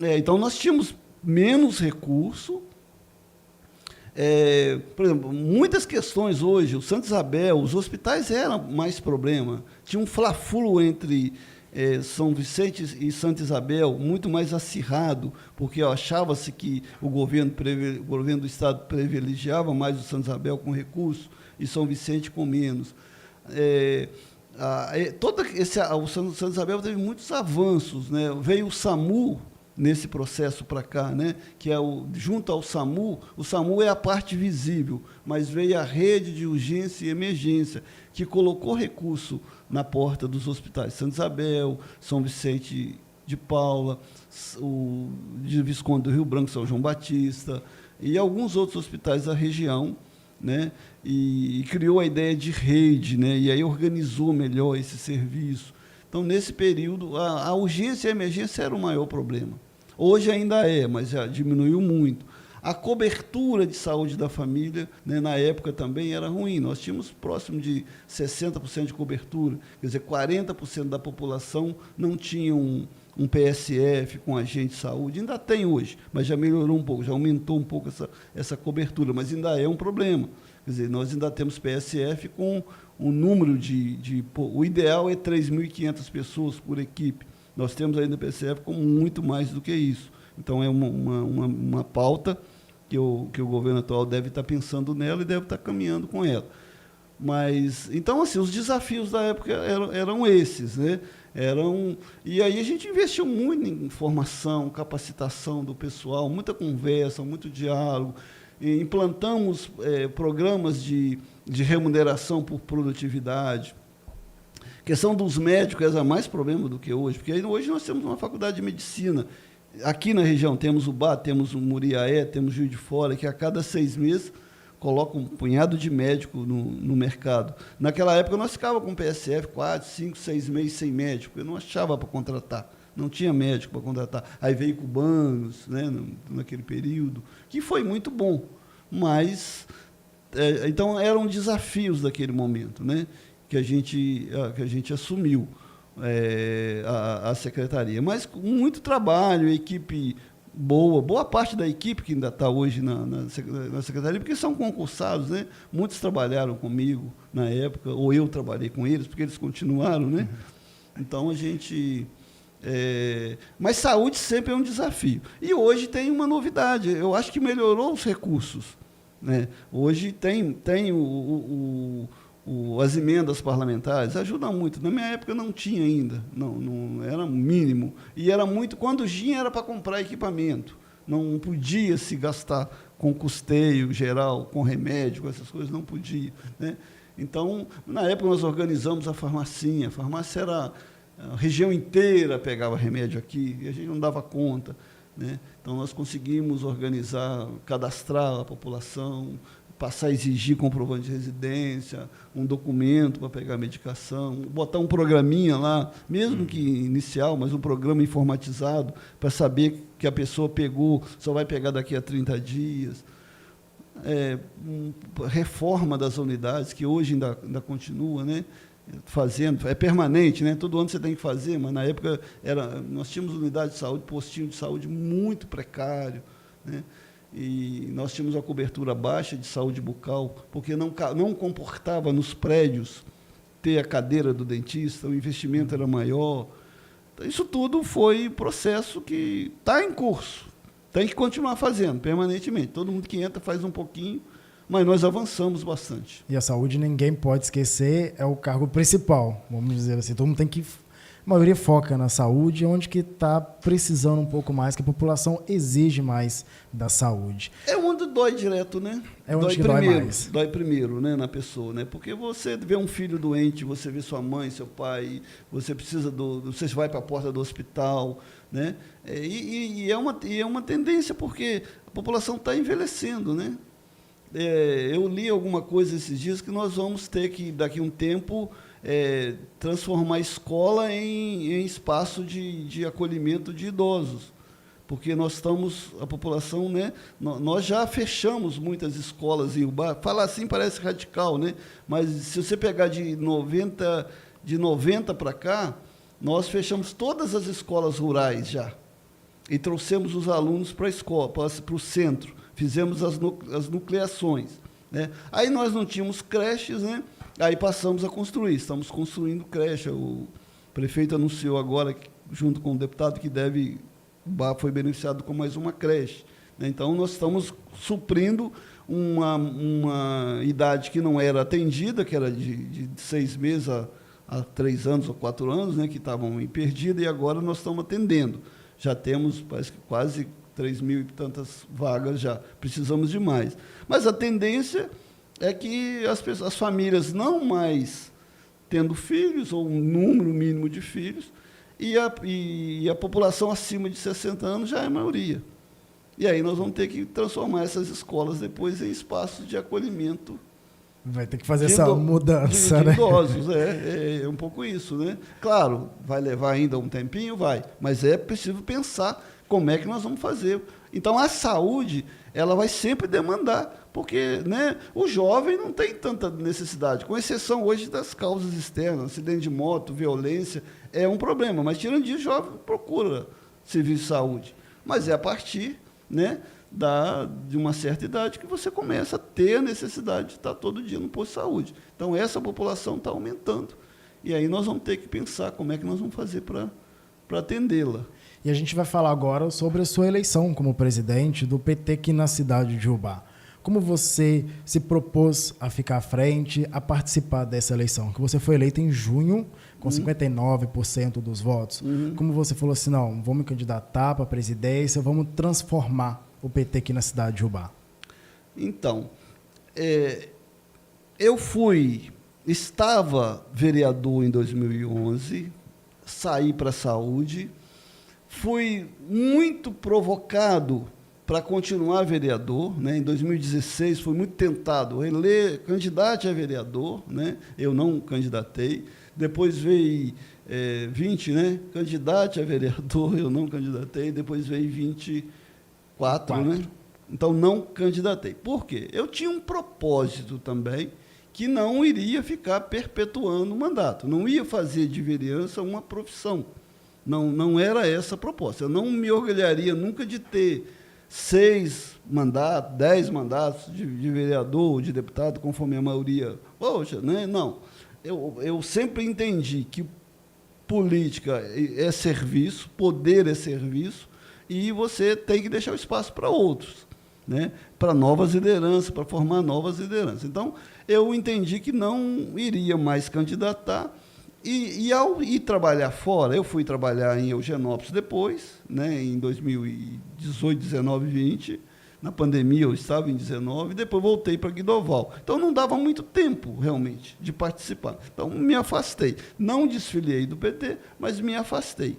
então, nós tínhamos menos recurso. Por exemplo, muitas questões hoje, o Santa Isabel, os hospitais eram mais problema. Tinha um fla-flu entre São Vicente e Santa Isabel, muito mais acirrado, porque achava-se que o governo do Estado privilegiava mais o Santa Isabel com recursos e São Vicente com menos. O Santa Isabel teve muitos avanços. Né? Veio o SAMU nesse processo para cá, né? Que é junto ao SAMU, o SAMU é a parte visível, mas veio a rede de urgência e emergência, que colocou recurso na porta dos hospitais Santa Isabel, São Vicente de Paula, o de Visconde do Rio Branco, São João Batista, e alguns outros hospitais da região, né? E criou a ideia de rede, né? E aí organizou melhor esse serviço. Então, nesse período, a urgência e a emergência era o maior problema. Hoje ainda mas já diminuiu muito. A cobertura de saúde da família, né, na época também era ruim. Nós tínhamos próximo de 60% de cobertura, quer dizer, 40% da população não tinha um PSF com agente de saúde. Ainda tem hoje, mas já melhorou um pouco, já aumentou um pouco essa cobertura, mas ainda é um problema. Quer dizer, nós ainda temos PSF com um número o ideal é 3.500 pessoas por equipe. Nós temos ainda PSF com muito mais do que isso. Então, é uma pauta que o governo atual deve estar pensando nela e deve estar caminhando com ela. Mas, então, assim, os desafios da época eram esses, né? E aí a gente investiu muito em formação, capacitação do pessoal, muita conversa, muito diálogo. E implantamos programas de remuneração por produtividade. A questão dos médicos é mais problema do que hoje, porque hoje nós temos uma faculdade de medicina. Aqui na região temos o Ubá, temos o Muriaé, temos o Juiz de Fora, que a cada 6 meses coloca um punhado de médico no mercado. Naquela época nós ficávamos com PSF 4, 5, 6 meses sem médico, eu não achava para contratar. Não tinha médico para contratar. Aí veio cubanos, né, naquele período, que foi muito bom. Mas, então, eram desafios daquele momento, né, que a gente assumiu a secretaria. Mas com muito trabalho, equipe boa parte da equipe que ainda está hoje na secretaria, porque são concursados, né? Muitos trabalharam comigo na época, ou eu trabalhei com eles, porque eles continuaram, né? Então, a gente... mas saúde sempre é um desafio. E hoje tem uma novidade, eu acho que melhorou os recursos. Né? Hoje tem as emendas parlamentares, ajudam muito. Na minha época não tinha ainda, não era mínimo. E era muito, quando tinha era para comprar equipamento. não podia se gastar com custeio geral, com remédio, com essas coisas, não podia, né? Então, na época, nós organizamos a farmacinha. A farmácia era... A região inteira pegava remédio aqui, e a gente não dava conta, né? Então, nós conseguimos organizar, cadastrar a população, passar a exigir comprovante de residência, um documento para pegar a medicação, botar um programinha lá, mesmo que inicial, mas um programa informatizado, para saber que a pessoa pegou, só vai pegar daqui a 30 dias. Reforma das unidades, que hoje ainda continua, né? Fazendo, é permanente, né? Todo ano você tem que fazer, mas na época nós tínhamos unidade de saúde, postinho de saúde muito precário, né? E nós tínhamos uma cobertura baixa de saúde bucal, porque não comportava nos prédios ter a cadeira do dentista, o investimento era maior. Então, isso tudo foi processo que está em curso, tem que continuar fazendo permanentemente. Todo mundo que entra faz um pouquinho, mas nós avançamos bastante. E a saúde, ninguém pode esquecer, é o cargo principal, vamos dizer assim. Todo mundo tem que... A maioria foca na saúde, onde que está precisando um pouco mais, que a população exige mais da saúde. É onde dói direto, né? É onde que dói mais. Dói primeiro, né, na pessoa, né? Porque você vê um filho doente, você vê sua mãe, seu pai, você precisa você vai para a porta do hospital, né? E é uma tendência, porque a população está envelhecendo, né? Eu li alguma coisa esses dias que nós vamos ter que, daqui a um tempo, transformar a escola em espaço de acolhimento de idosos, porque a população, né, nós já fechamos muitas escolas em Ubá. Falar assim parece radical, né, mas se você pegar de 90 para cá, nós fechamos todas as escolas rurais já, e trouxemos os alunos para a escola, para o centro, fizemos as nucleações, né. Aí nós não tínhamos creches, né. Aí passamos a construir, estamos construindo creche. O prefeito anunciou agora, junto com o deputado, que foi beneficiado com mais uma creche, né? Então, nós estamos suprindo uma idade que não era atendida, que era de 6 meses a 3 anos ou 4 anos, né, que estavam perdidas, e agora nós estamos atendendo. Já temos, parece que quase 3.000 e tantas vagas já. Precisamos de mais. Mas a tendência é que as famílias não mais tendo filhos, ou um número mínimo de filhos, e a população acima de 60 anos já é a maioria. E aí nós vamos ter que transformar essas escolas depois em espaços de acolhimento. Vai ter que fazer essa mudança, né? Idosos, é um pouco isso, né? Claro, vai levar ainda um tempinho, mas é preciso pensar como é que nós vamos fazer. Então, a saúde, ela vai sempre demandar, porque, né, o jovem não tem tanta necessidade, com exceção hoje das causas externas, acidente de moto, violência, é um problema, mas tirando disso, o jovem procura serviço de saúde. Mas é a partir, né, de uma certa idade que você começa a ter a necessidade de estar todo dia no posto de saúde. Então, essa população está aumentando, e aí nós vamos ter que pensar como é que nós vamos fazer para atendê-la. E a gente vai falar agora sobre a sua eleição como presidente do PT aqui na cidade de Ubá. Como você se propôs a ficar à frente, a participar dessa eleição? Que você foi eleito em junho, com 59% dos votos. Como você falou assim, não, vamos me candidatar para a presidência, vamos transformar o PT aqui na cidade de Ubá. Então, estava vereador em 2011, saí para a saúde, fui muito provocado para continuar vereador, né? Em 2016 fui muito tentado candidato a vereador, né? Eu não candidatei. Depois veio 20, né? Candidato a vereador, eu não candidatei. Depois veio 24, né? Então não candidatei. Por quê? Eu tinha um propósito também que não iria ficar perpetuando o mandato, não ia fazer de vereança uma profissão. Não era essa a proposta. Eu não me orgulharia nunca de ter 6 mandatos, 10 mandatos de vereador, de deputado, conforme a maioria. Poxa, né? Não. Eu sempre entendi que política é serviço, poder é serviço, e você tem que deixar o espaço para outros, né? Para novas lideranças, para formar novas lideranças. Então, eu entendi que não iria mais candidatar, E ao ir trabalhar fora, eu fui trabalhar em Eugenópolis depois, né, em 2018, 19, 20. Na pandemia eu estava em 19, depois voltei para Guidoval. Então não dava muito tempo, realmente, de participar. Então me afastei. Não desfiliei do PT, mas me afastei.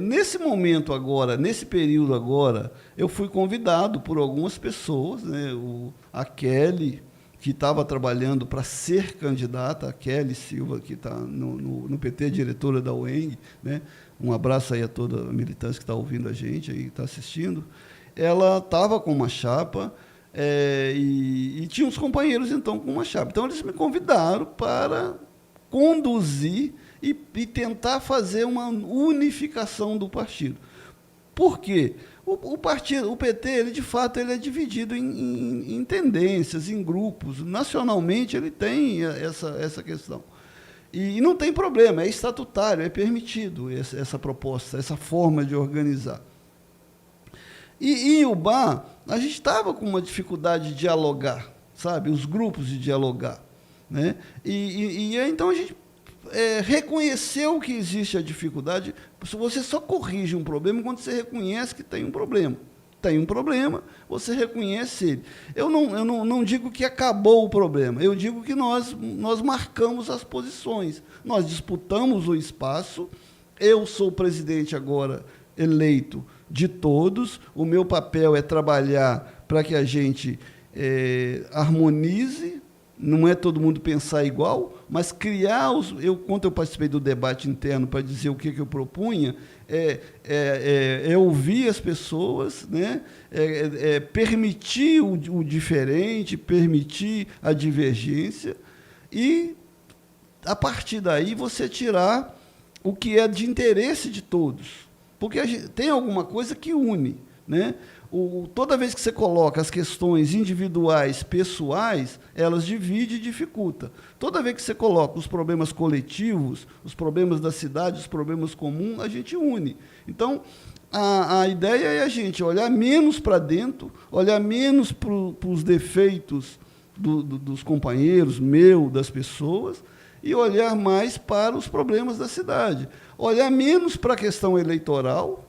Nesse momento agora, nesse período agora, eu fui convidado por algumas pessoas, né, a Kelly, que estava trabalhando para ser candidata, a Kelly Silva, que está no PT, diretora da UENG, né? Um abraço aí a toda a militância que está ouvindo a gente, aí está assistindo. Ela estava com uma chapa e tinha uns companheiros, então, com uma chapa. Então, eles me convidaram para conduzir e tentar fazer uma unificação do partido. Por quê? O partido, o PT, ele de fato ele é dividido em tendências, em grupos. Nacionalmente ele tem essa questão. E não tem problema, é estatutário, é permitido essa proposta, essa forma de organizar. E em Ubá, a gente estava com uma dificuldade de dialogar, sabe? Os grupos de dialogar, né? E então a gente reconheceu que existe a dificuldade. Você só corrige um problema quando você reconhece que tem um problema. Tem um problema, você reconhece ele. Eu não digo que acabou o problema, eu digo que nós marcamos as posições. Nós disputamos o espaço, eu sou o presidente agora eleito de todos, o meu papel é trabalhar para que a gente harmonize. Não é todo mundo pensar igual, mas criar quando eu participei do debate interno para dizer o que eu propunha, ouvir as pessoas, né? Permitir o diferente, permitir a divergência e, a partir daí, você tirar o que é de interesse de todos. Porque tem alguma coisa que une, né? Toda vez que você coloca as questões individuais, pessoais, elas dividem e dificultam. Toda vez que você coloca os problemas coletivos, os problemas da cidade, os problemas comuns, a gente une. Então, a ideia é a gente olhar menos para dentro, olhar menos para os defeitos dos companheiros, das pessoas, e olhar mais para os problemas da cidade. Olhar menos para a questão eleitoral,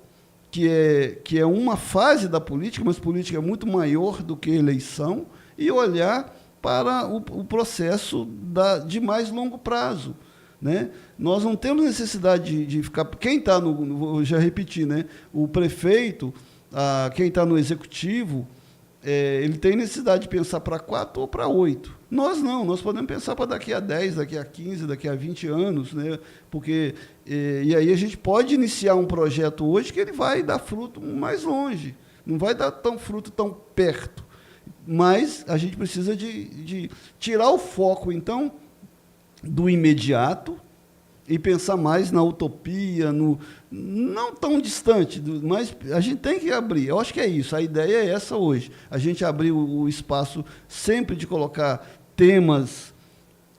que é uma fase da política, mas política é muito maior do que eleição, e olhar para o processo de mais longo prazo, né? Nós não temos necessidade de ficar... Quem está vou já repetir, né? O prefeito, quem está no executivo, ele tem necessidade de pensar para 4 ou para 8. Nós não, nós podemos pensar para daqui a 10, daqui a 15, daqui a 20 anos, né? Porque, e aí a gente pode iniciar um projeto hoje que ele vai dar fruto mais longe, não vai dar fruto tão perto, mas a gente precisa de tirar o foco, então, do imediato e pensar mais na utopia, não tão distante, mas a gente tem que abrir. Eu acho que é isso, a ideia é essa hoje, a gente abrir o espaço sempre de colocar temas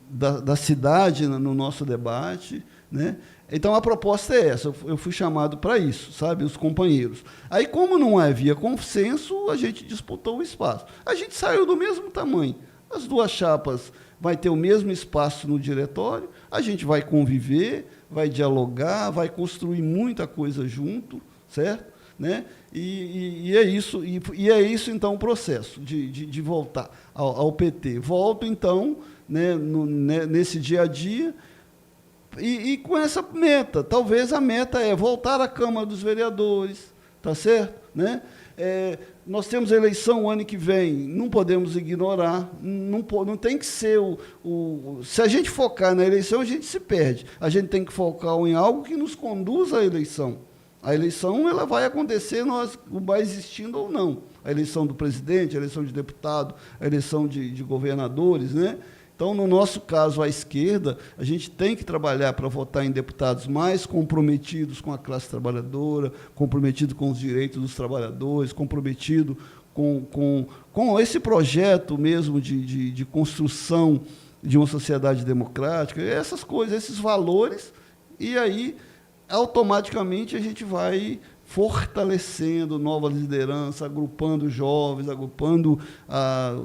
da cidade no nosso debate, né? Então, a proposta é essa, eu fui chamado para isso, sabe, os companheiros. Aí, como não havia consenso, a gente disputou o espaço. A gente saiu do mesmo tamanho, as duas chapas vai ter o mesmo espaço no diretório, a gente vai conviver, vai dialogar, vai construir muita coisa junto, certo? Né? E é isso, então, o processo de voltar ao PT. Volto, então, né, nesse dia a dia, e com essa meta. Talvez a meta é voltar à Câmara dos Vereadores, tá certo? Né? Nós temos eleição o ano que vem, não podemos ignorar, não tem que ser se a gente focar na eleição, a gente se perde. A gente tem que focar em algo que nos conduza à eleição. A eleição ela vai acontecer, vai existindo ou não. A eleição do presidente, a eleição de deputado, a eleição de governadores, né? Então, no nosso caso, a esquerda, a gente tem que trabalhar para votar em deputados mais comprometidos com a classe trabalhadora, comprometido com os direitos dos trabalhadores, comprometido com esse projeto mesmo de construção de uma sociedade democrática, essas coisas, esses valores, e aí, automaticamente, a gente vai fortalecendo novas lideranças, agrupando jovens, agrupando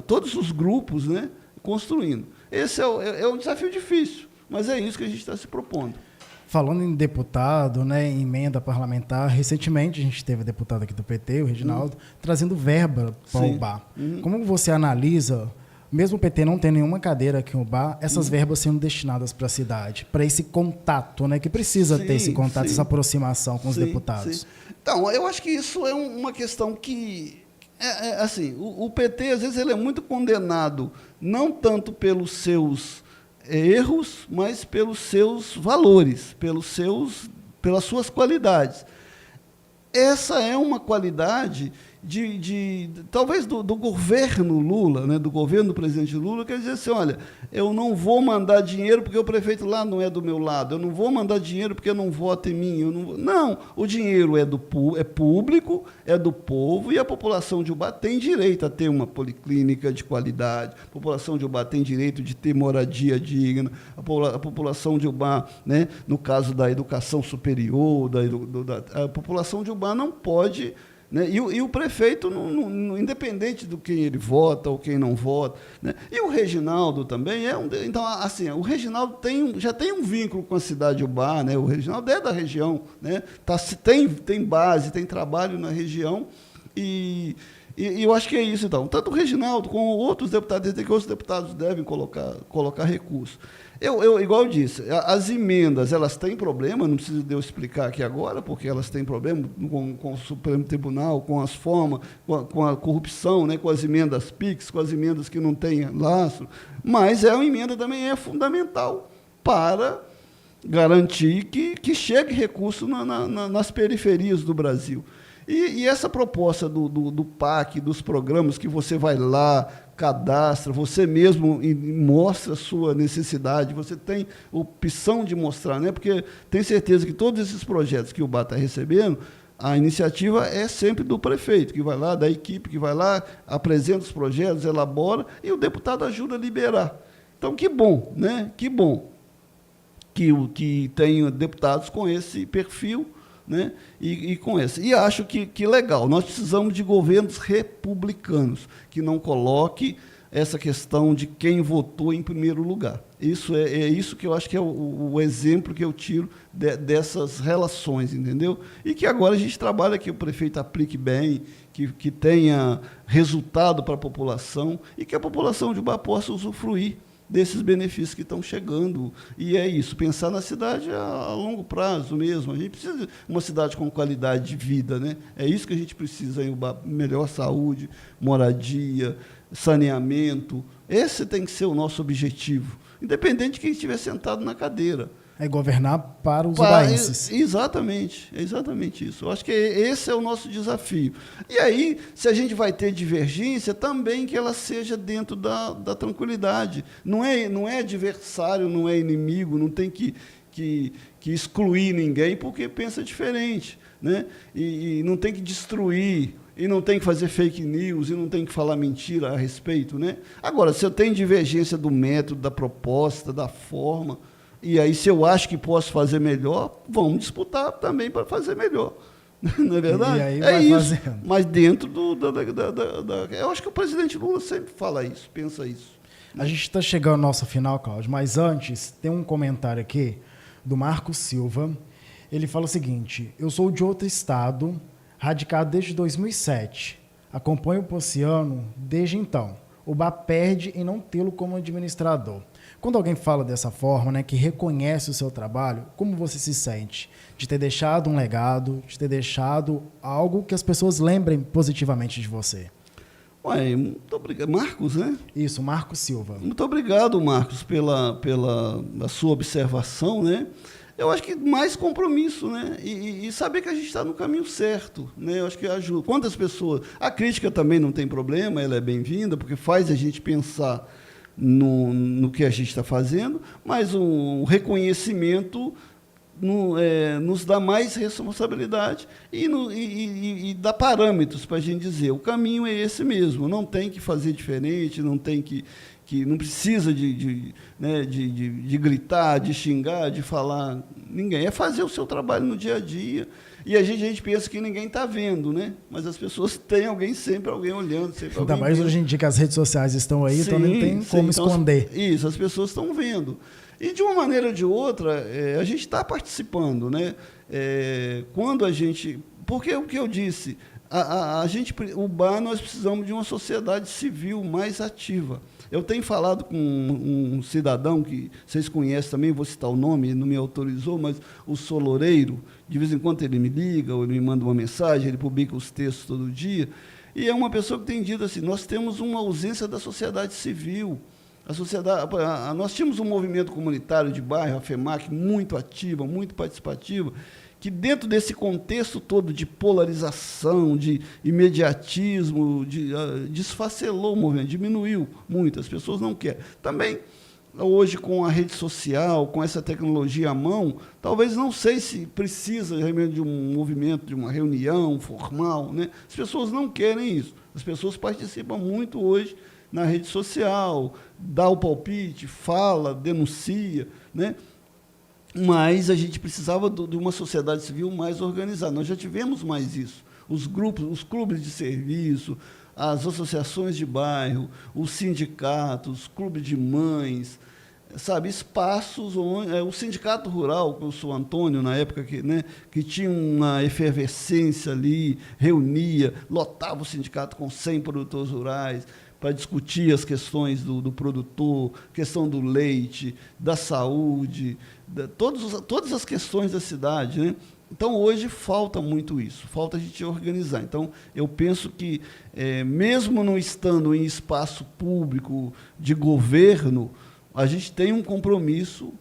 todos os grupos, né? construindo. Esse é um desafio difícil, mas é isso que a gente está se propondo. Falando em deputado, né, em emenda parlamentar, recentemente a gente teve deputado aqui do PT, o Reginaldo, trazendo verba para o UBA. Como você analisa, mesmo o PT não tendo nenhuma cadeira aqui no UBA, essas verbas sendo destinadas para a cidade, para esse contato, né, que precisa ter esse contato, essa aproximação com os deputados? Então, eu acho que isso é uma questão que, assim, o PT, às vezes, ele é muito condenado, não tanto pelos seus erros, mas pelos seus valores, pelas suas qualidades. Essa é uma qualidade talvez do governo Lula, né, do governo do presidente Lula, quer dizer assim, olha, eu não vou mandar dinheiro porque o prefeito lá não é do meu lado, eu não vou mandar dinheiro porque não vota em mim. Não, o dinheiro é público, é do povo, e a população de Ubá tem direito a ter uma policlínica de qualidade, a população de Ubá tem direito de ter moradia digna, a população de Ubá, né, no caso da educação superior, a população de Ubá não pode... Né? E o prefeito, independente do quem ele vota ou quem não vota, né? E o Reginaldo também então, assim, o Reginaldo já tem um vínculo com a cidade de Ubá, né? O Reginaldo é da região, né? Tem base, tem trabalho na região, e eu acho que é isso. Então, tanto o Reginaldo como outros deputados, que outros deputados devem colocar recursos. Igual eu disse, as emendas, elas têm problema, não precisa de eu explicar aqui agora, porque elas têm problema com o Supremo Tribunal, com as formas, com a corrupção, né, com as emendas PIX, com as emendas que não têm lastro, mas uma emenda também é fundamental para garantir que chegue recurso nas periferias do Brasil. E essa proposta do PAC, dos programas que você vai lá, cadastra, você mesmo mostra a sua necessidade, você tem opção de mostrar, né? Porque tem certeza que todos esses projetos que o UBA está recebendo, a iniciativa é sempre do prefeito, que vai lá, da equipe que vai lá, apresenta os projetos, elabora, e o deputado ajuda a liberar. Então, que bom, né? Que bom que tem deputados com esse perfil, né? E com esse. E acho que legal. Nós precisamos de governos republicanos, que não coloque essa questão de quem votou em primeiro lugar. Isso é isso que eu acho que é o exemplo que eu tiro dessas relações, entendeu? E que agora a gente trabalha que o prefeito aplique bem, que tenha resultado para a população e que a população de Ubá possa usufruir desses benefícios que estão chegando. E é isso, pensar na cidade a longo prazo mesmo. A gente precisa de uma cidade com qualidade de vida, né? É isso que a gente precisa em Ubá: melhor saúde, moradia, saneamento. Esse tem que ser o nosso objetivo, independente de quem estiver sentado na cadeira. É governar para os ubaenses. Exatamente, é exatamente isso. Eu acho que esse é o nosso desafio. E aí, se a gente vai ter divergência, também que ela seja dentro da tranquilidade. Não é adversário, não é inimigo, não tem que excluir ninguém porque pensa diferente, né? E não tem que destruir, e não tem que fazer fake news, e não tem que falar mentira a respeito, né? Agora, se eu tenho divergência do método, da proposta, da forma, e aí, se eu acho que posso fazer melhor, vamos disputar também para fazer melhor. Não é verdade? E aí é isso. Fazendo. Mas dentro eu acho que o presidente Lula sempre fala isso, pensa isso. A gente está chegando ao nosso final, Cláudio, mas antes, tem um comentário aqui do Marco Silva. Ele fala o seguinte: eu sou de outro estado, radicado desde 2007. Acompanho o Pociano desde então. O Ubá perde em não tê-lo como administrador. Quando alguém fala dessa forma, né, que reconhece o seu trabalho, como você se sente? De ter deixado um legado, de ter deixado algo que as pessoas lembrem positivamente de você. Ué, muito obrigado. Marcos, né? Isso, Marcos Silva. Muito obrigado, Marcos, pela sua observação, né? Eu acho que mais compromisso, né? E saber que a gente está no caminho certo, né? Eu acho que ajuda. Quantas pessoas... A crítica também não tem problema, ela é bem-vinda, porque faz a gente pensar no que a gente está fazendo, mas um reconhecimento nos dá mais responsabilidade e dá parâmetros para a gente dizer: o caminho é esse mesmo, não tem que fazer diferente, não tem que que não precisa né, de gritar, de xingar, de falar ninguém. É fazer o seu trabalho no dia a dia. E a gente pensa que ninguém está vendo, né? Mas as pessoas têm sempre alguém olhando. Ainda mais hoje em dia que as redes sociais estão aí, então não tem como esconder. Isso, as pessoas estão vendo. E, de uma maneira ou de outra, a gente está participando, né? Quando a gente... Porque o que eu disse, o BAR, nós precisamos de uma sociedade civil mais ativa. Eu tenho falado com um cidadão que vocês conhecem também, vou citar o nome, ele não me autorizou, mas o Soloreiro, de vez em quando ele me liga, ou ele me manda uma mensagem, ele publica os textos todo dia, e é uma pessoa que tem dito assim, nós temos uma ausência da sociedade civil. Nós tínhamos um movimento comunitário de bairro, a FEMAC, muito ativa, muito participativa, que dentro desse contexto todo de polarização, de imediatismo, desfacelou o movimento, diminuiu muito, as pessoas não querem. Também, hoje, com a rede social, com essa tecnologia à mão, talvez não sei se precisa realmente de um movimento, de uma reunião formal, né? As pessoas não querem isso. As pessoas participam muito hoje na rede social, dá o palpite, fala, denuncia, né? Mas a gente precisava de uma sociedade civil mais organizada. Nós já tivemos mais isso. Os grupos, os clubes de serviço, as associações de bairro, os sindicatos, os clubes de mães, sabe, espaços onde... o sindicato rural, que eu sou Antônio, na época que tinha uma efervescência ali, reunia, lotava o sindicato com 100 produtores rurais, para discutir as questões do produtor, questão do leite, da saúde, todas as questões da cidade, né? Então, hoje, falta muito isso, falta a gente organizar. Então, eu penso que, mesmo não estando em espaço público de governo, a gente tem um compromisso.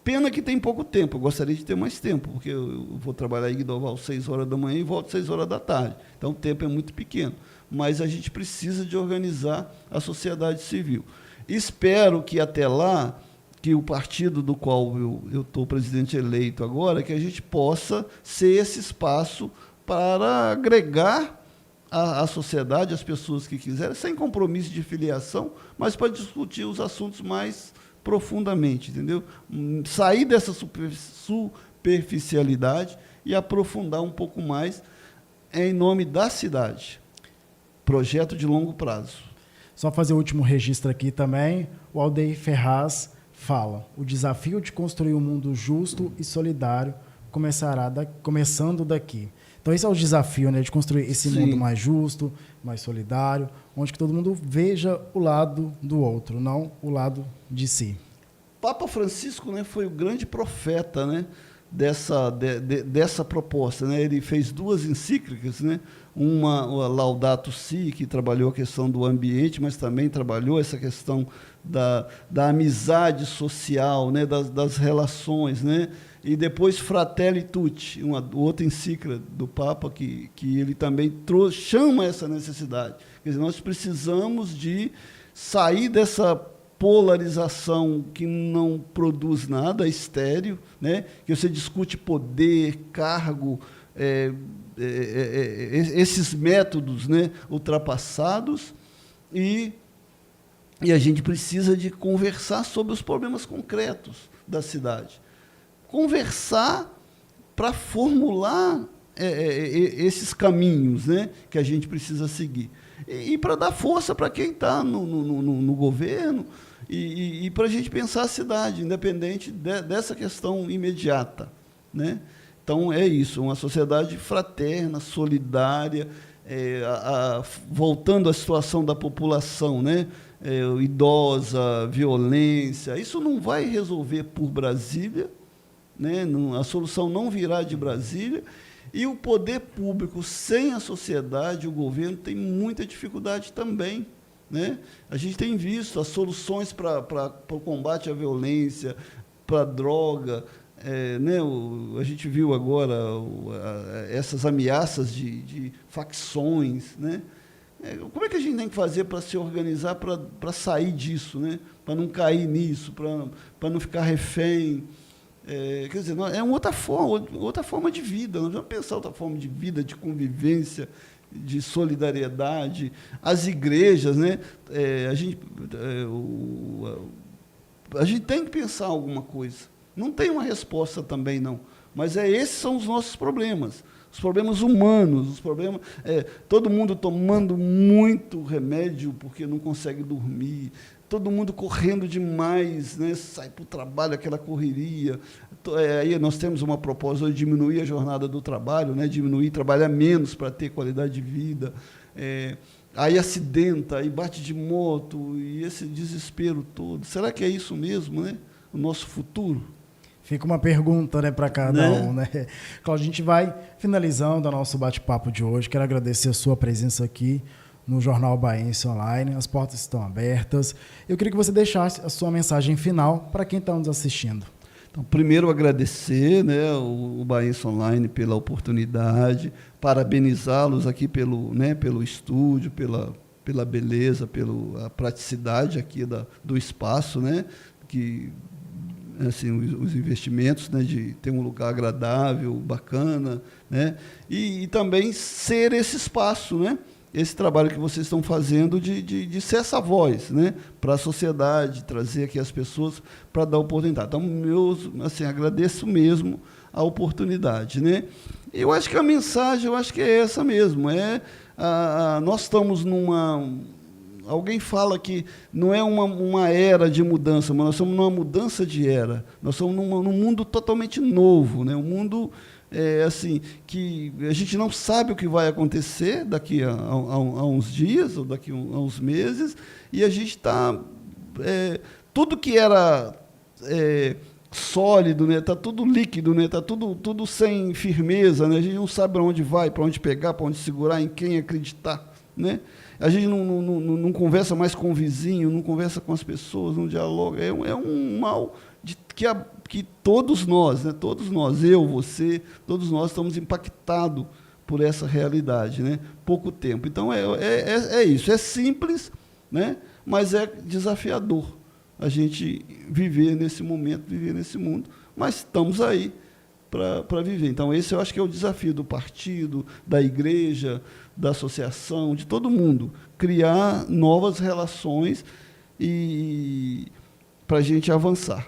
Pena que tem pouco tempo, eu gostaria de ter mais tempo, porque eu vou trabalhar em Guidoval 6 horas da manhã e volto 6 horas da tarde. Então, o tempo é muito pequeno. Mas a gente precisa de organizar a sociedade civil. Espero que até lá, que o partido do qual eu estou presidente eleito agora, que a gente possa ser esse espaço para agregar a sociedade, as pessoas que quiserem, sem compromisso de filiação, mas para discutir os assuntos mais profundamente, entendeu? Sair dessa superficialidade e aprofundar um pouco mais em nome da cidade. Projeto de longo prazo. Só fazer o último registro aqui também. O Aldeir Ferraz fala: o desafio de construir um mundo justo e solidário começando daqui. Então, esse é o desafio, né, de construir esse mundo mais justo, mais solidário, onde que todo mundo veja o lado do outro, não o lado de si. Papa Francisco, né, foi o grande profeta, né, dessa proposta, né? Ele fez 2 encíclicas, né? Uma Laudato Si, que trabalhou a questão do ambiente, mas também trabalhou essa questão da amizade social, né? das relações, né? E depois Fratelli Tutti, outra encíclica do Papa, que ele também chama essa necessidade. Quer dizer, nós precisamos de sair dessa polarização que não produz nada, é estéril, né? Que você discute poder, cargo, esses métodos, né, ultrapassados, e a gente precisa de conversar sobre os problemas concretos da cidade. Conversar para formular esses caminhos, né, que a gente precisa seguir. E para dar força para quem está no governo, e para a gente pensar a cidade, independente dessa questão imediata, né? Então, é isso, uma sociedade fraterna, solidária, voltando à situação da população, né? Idosa, violência. Isso não vai resolver por Brasília, né? A solução não virá de Brasília, e o poder público, sem a sociedade, o governo, tem muita dificuldade também, né? A gente tem visto as soluções para o combate à violência, para a droga, né? A gente viu agora essas ameaças de facções, né? Como é que a gente tem que fazer para se organizar para sair disso, né? Para não cair nisso, para não ficar refém? Quer dizer, é outra forma de vida. Nós vamos pensar outra forma de vida, de convivência, de solidariedade, as igrejas, né? A gente tem que pensar alguma coisa. Não tem uma resposta também, não. Mas esses são os nossos problemas. Os problemas humanos, os problemas... todo mundo tomando muito remédio porque não consegue dormir, todo mundo correndo demais, né? Sai para o trabalho, aquela correria. Aí nós temos uma proposta de diminuir a jornada do trabalho, né? Diminuir, trabalhar menos para ter qualidade de vida. Aí acidenta, aí bate de moto, e esse desespero todo. Será que é isso mesmo, né? O nosso futuro? Fica uma pergunta, né, para cada um, né? Cláudio, a gente vai finalizando o nosso bate-papo de hoje. Quero agradecer a sua presença aqui no Jornal Baense Online. As portas estão abertas. Eu queria que você deixasse a sua mensagem final para quem está nos assistindo. Então, primeiro, agradecer, né, o Baense Online pela oportunidade, parabenizá-los aqui pelo estúdio, pela beleza, pela praticidade aqui do espaço, né, que... Assim, os investimentos, né, de ter um lugar agradável, bacana, né, e também ser esse espaço, né, esse trabalho que vocês estão fazendo de ser essa voz, né, para a sociedade, trazer aqui as pessoas para dar oportunidade. Então, agradeço mesmo a oportunidade, né. Eu acho que a mensagem, é essa mesmo, nós estamos numa... Alguém fala que não é uma era de mudança, mas nós somos numa mudança de era. Nós somos num mundo totalmente novo, né? Um mundo assim, que a gente não sabe o que vai acontecer daqui a uns dias ou daqui a uns meses, e a gente está... tudo que era sólido, né? Está tudo líquido, né? Está tudo sem firmeza, né? A gente não sabe para onde vai, para onde pegar, para onde segurar, em quem acreditar, né? A gente não conversa mais com o vizinho, não conversa com as pessoas, não dialoga. É um mal que todos nós, né? Todos nós, eu, você, todos nós estamos impactados por essa realidade, né? Pouco tempo. Então, é isso. É simples, né? Mas é desafiador a gente viver nesse momento, viver nesse mundo. Mas estamos aí para viver. Então, esse eu acho que é o desafio do partido, da igreja, da associação, de todo mundo, criar novas relações para a gente avançar.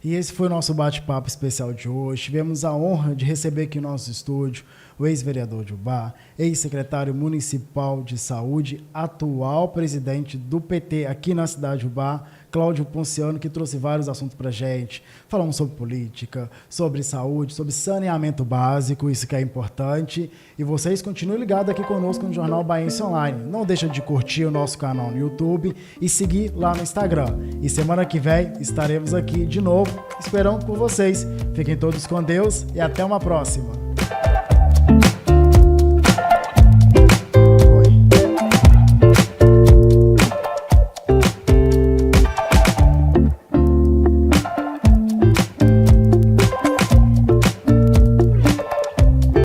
E esse foi o nosso bate-papo especial de hoje. Tivemos a honra de receber aqui no nosso estúdio o ex-vereador de Ubá, ex-secretário municipal de saúde, atual presidente do PT aqui na cidade de Ubá, Cláudio Ponciano, que trouxe vários assuntos para a gente. Falamos sobre política, sobre saúde, sobre saneamento básico, isso que é importante. E vocês continuem ligados aqui conosco no Jornal Baense Online. Não deixa de curtir o nosso canal no YouTube e seguir lá no Instagram. E semana que vem estaremos aqui de novo, esperando por vocês. Fiquem todos com Deus e até uma próxima.